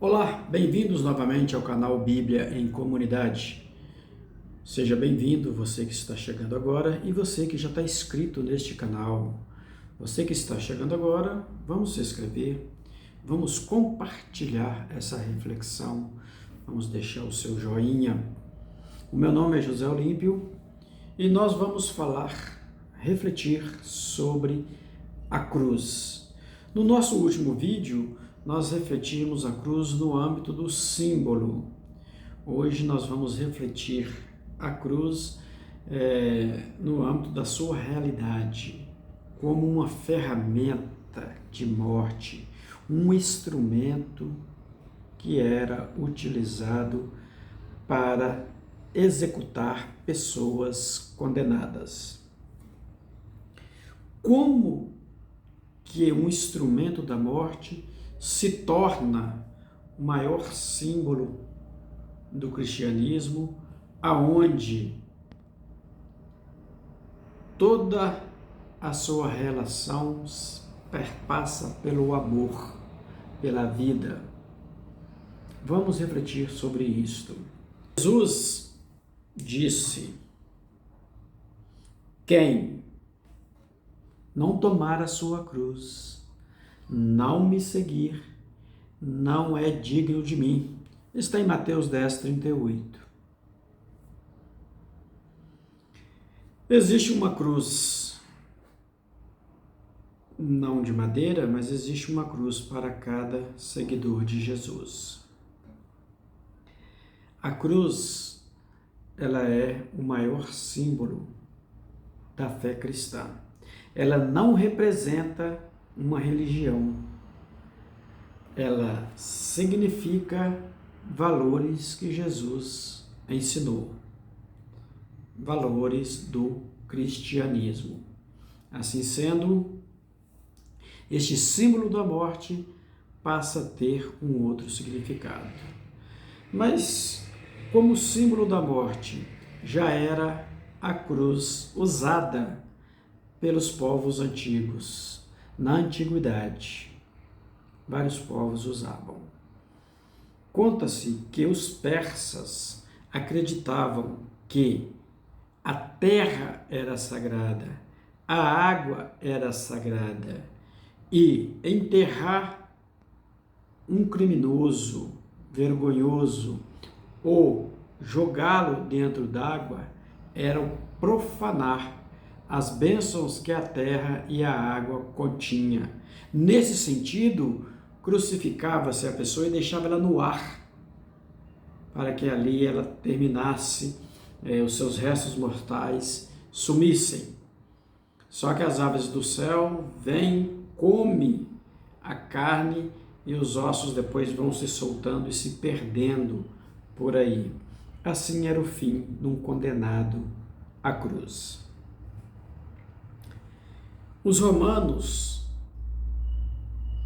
Olá, bem-vindos novamente ao canal Bíblia em Comunidade. Seja bem-vindo, você que está chegando agora e você que já está inscrito neste canal. Você que está chegando agora, vamos se inscrever, vamos compartilhar essa reflexão, vamos deixar o seu joinha. O meu nome é José Olímpio e nós vamos refletir sobre a cruz. No nosso último vídeo, nós refletimos a cruz no âmbito do símbolo. Hoje nós vamos refletir a cruz no âmbito da sua realidade, como uma ferramenta de morte, um instrumento que era utilizado para executar pessoas condenadas. Como que um instrumento da morte se torna o maior símbolo do cristianismo, aonde toda a sua relação perpassa pelo amor, pela vida. Vamos refletir sobre isto. Jesus disse: quem não tomar a sua cruz, não me seguir, não é digno de mim. Está em Mateus 10:38. Existe uma cruz, não de madeira, mas existe uma cruz para cada seguidor de Jesus. A cruz, ela é o maior símbolo da fé cristã. Ela não representa uma religião. Ela significa valores que Jesus ensinou, valores do cristianismo. Assim sendo, este símbolo da morte passa a ter um outro significado. Mas, como símbolo da morte, já era a cruz usada pelos povos antigos. Na antiguidade, vários povos usavam. Conta-se que os persas acreditavam que a terra era sagrada, a água era sagrada, e enterrar um criminoso, vergonhoso, ou jogá-lo dentro d'água era profanar as bênçãos que a terra e a água continha. Nesse sentido, crucificava-se a pessoa e deixava ela no ar, para que ali ela terminasse, os seus restos mortais sumissem. Só que as aves do céu vêm, comem a carne e os ossos depois vão se soltando e se perdendo por aí. Assim era o fim de um condenado à cruz. Os romanos,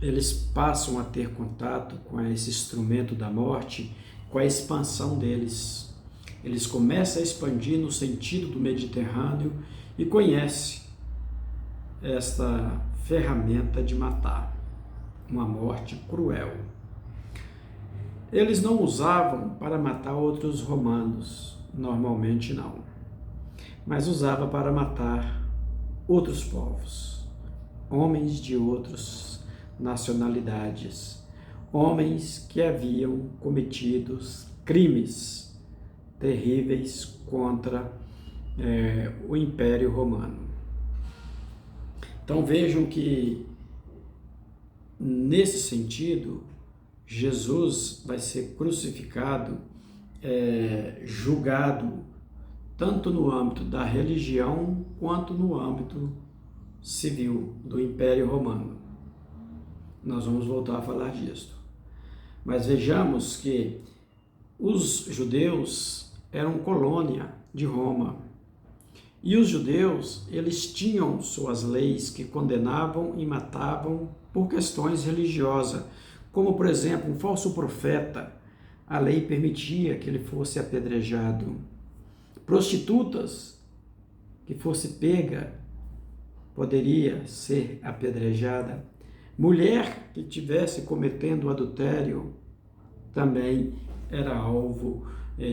eles passam a ter contato com esse instrumento da morte, com a expansão deles. Eles começam a expandir no sentido do Mediterrâneo e conhecem esta ferramenta de matar, uma morte cruel. Eles não usavam para matar outros romanos, normalmente não, mas usava para matar outros povos, homens de outras nacionalidades, homens que haviam cometido crimes terríveis contra o Império Romano. Então vejam que, nesse sentido, Jesus vai ser crucificado, julgado, tanto no âmbito da religião quanto no âmbito civil do Império Romano. Nós vamos voltar a falar disso. Mas vejamos que os judeus eram colônia de Roma. E os judeus, eles tinham suas leis que condenavam e matavam por questões religiosas, como, por exemplo, um falso profeta. A lei permitia que ele fosse apedrejado. Prostitutas que fosse pega poderia ser apedrejada. Mulher que estivesse cometendo adultério também era alvo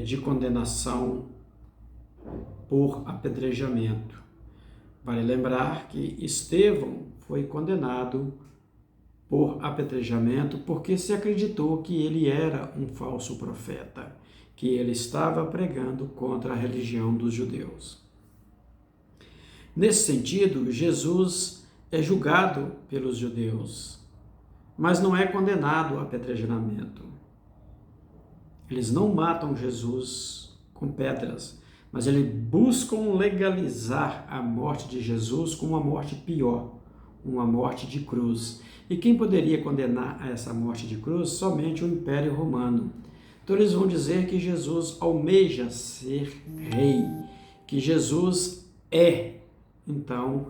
de condenação por apedrejamento. Vale lembrar que Estevão foi condenado por apedrejamento porque se acreditou que ele era um falso profeta, que ele estava pregando contra a religião dos judeus. Nesse sentido, Jesus é julgado pelos judeus, mas não é condenado a apedrejamento. Eles não matam Jesus com pedras, mas eles buscam legalizar a morte de Jesus com uma morte pior, uma morte de cruz. E quem poderia condenar a essa morte de cruz? Somente o Império Romano. Então eles vão dizer que Jesus almeja ser rei, que Jesus então,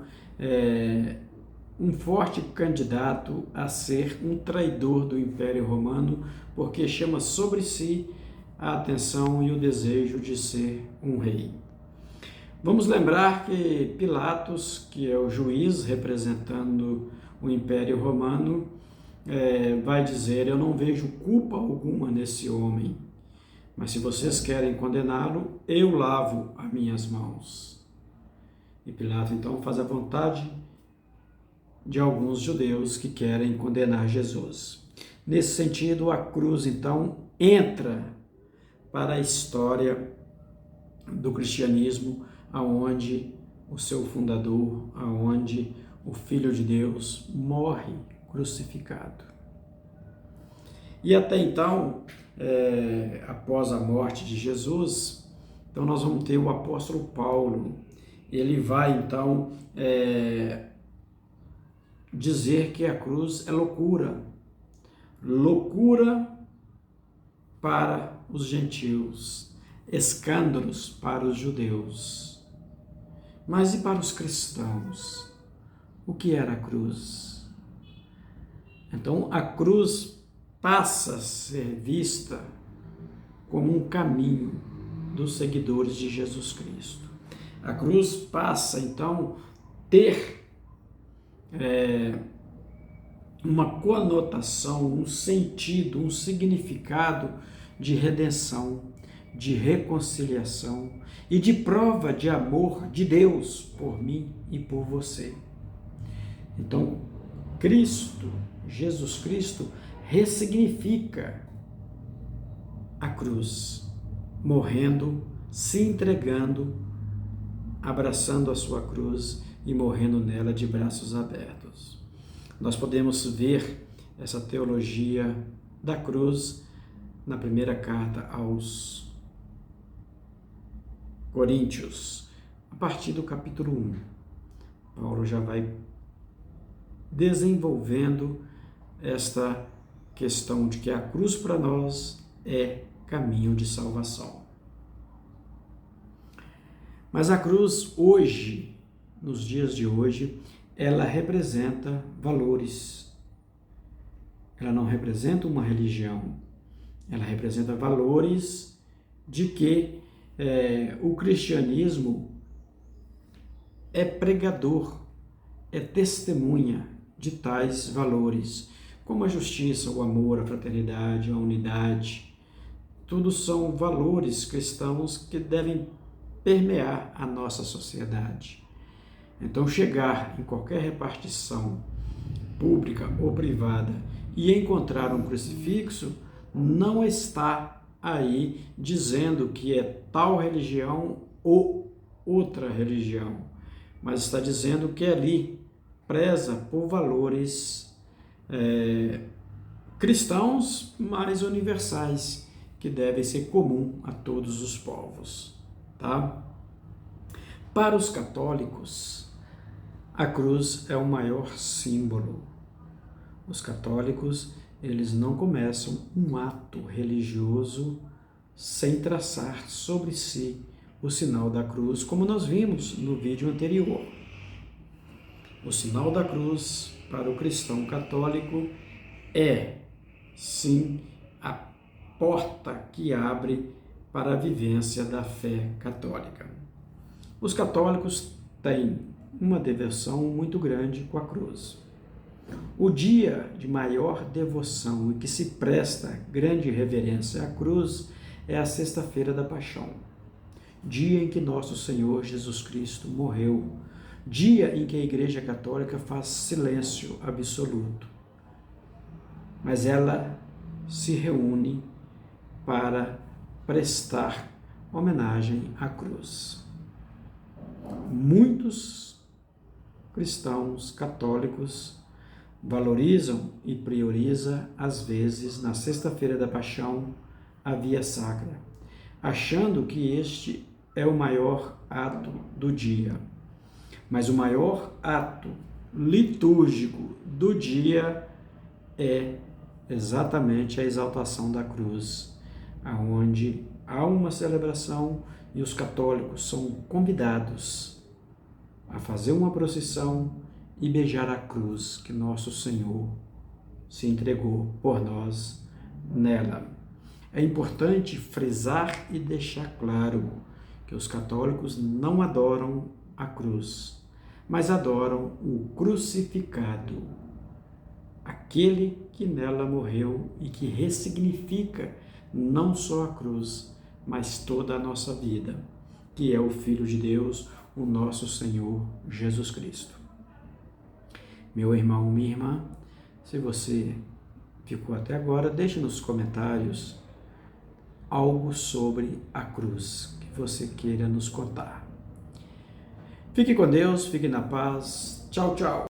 um forte candidato a ser um traidor do Império Romano, porque chama sobre si a atenção e o desejo de ser um rei. Vamos lembrar que Pilatos, que é o juiz representando o Império Romano, vai dizer: eu não vejo culpa alguma nesse homem, mas se vocês querem condená-lo, eu lavo as minhas mãos. E Pilatos então faz a vontade de alguns judeus que querem condenar Jesus. Nesse sentido, a cruz então entra para a história do cristianismo, aonde o seu fundador, aonde o Filho de Deus morre crucificado. E até então, após a morte de Jesus, então nós vamos ter o apóstolo Paulo. Ele vai então dizer que a cruz é loucura, loucura para os gentios, escândalos para os judeus. Mas e para os cristãos? O que era a cruz? Então a cruz passa a ser vista como um caminho dos seguidores de Jesus Cristo. A cruz passa então a ter uma conotação, um sentido, um significado de redenção, de reconciliação e de prova de amor de Deus por mim e por você. Então, Cristo, Jesus Cristo, ressignifica a cruz, morrendo, se entregando, abraçando a sua cruz e morrendo nela de braços abertos. Nós podemos ver essa teologia da cruz na primeira carta aos Coríntios, a partir do capítulo 1. Paulo já vai desenvolvendo esta questão de que a cruz para nós é caminho de salvação. Mas a cruz hoje, nos dias de hoje, ela representa valores. Ela não representa uma religião. Ela representa valores de que o cristianismo é pregador, é testemunha de tais valores, como a justiça, o amor, a fraternidade, a unidade. Tudo são valores cristãos que devem permear a nossa sociedade. Então, chegar em qualquer repartição pública ou privada e encontrar um crucifixo não está aí dizendo que é tal religião ou outra religião, mas está dizendo que ali preza por valores cristãos mais universais, que devem ser comum a todos os povos. Tá? Para os católicos, a cruz é o maior símbolo. Os católicos, eles não começam um ato religioso sem traçar sobre si o sinal da cruz, como nós vimos no vídeo anterior. O sinal da cruz para o cristão católico é, sim, a porta que abre para a vivência da fé católica. Os católicos têm uma devoção muito grande com a cruz. O dia de maior devoção e que se presta grande reverência à cruz é a Sexta-feira da Paixão, dia em que nosso Senhor Jesus Cristo morreu, dia em que a Igreja Católica faz silêncio absoluto, mas ela se reúne para prestar homenagem à cruz. Muitos cristãos católicos valorizam e priorizam, às vezes, na Sexta-feira da Paixão, a via sacra, achando que este é o maior ato do dia. Mas o maior ato litúrgico do dia é exatamente a exaltação da cruz, aonde há uma celebração e os católicos são convidados a fazer uma procissão e beijar a cruz que nosso Senhor se entregou por nós nela. É importante frisar e deixar claro que os católicos não adoram a cruz, mas adoram o crucificado, aquele que nela morreu e que ressignifica não só a cruz, mas toda a nossa vida, que é o Filho de Deus, o nosso Senhor Jesus Cristo. Meu irmão, minha irmã, se você ficou até agora, deixe nos comentários algo sobre a cruz que você queira nos contar. Fique com Deus, fique na paz. Tchau, tchau.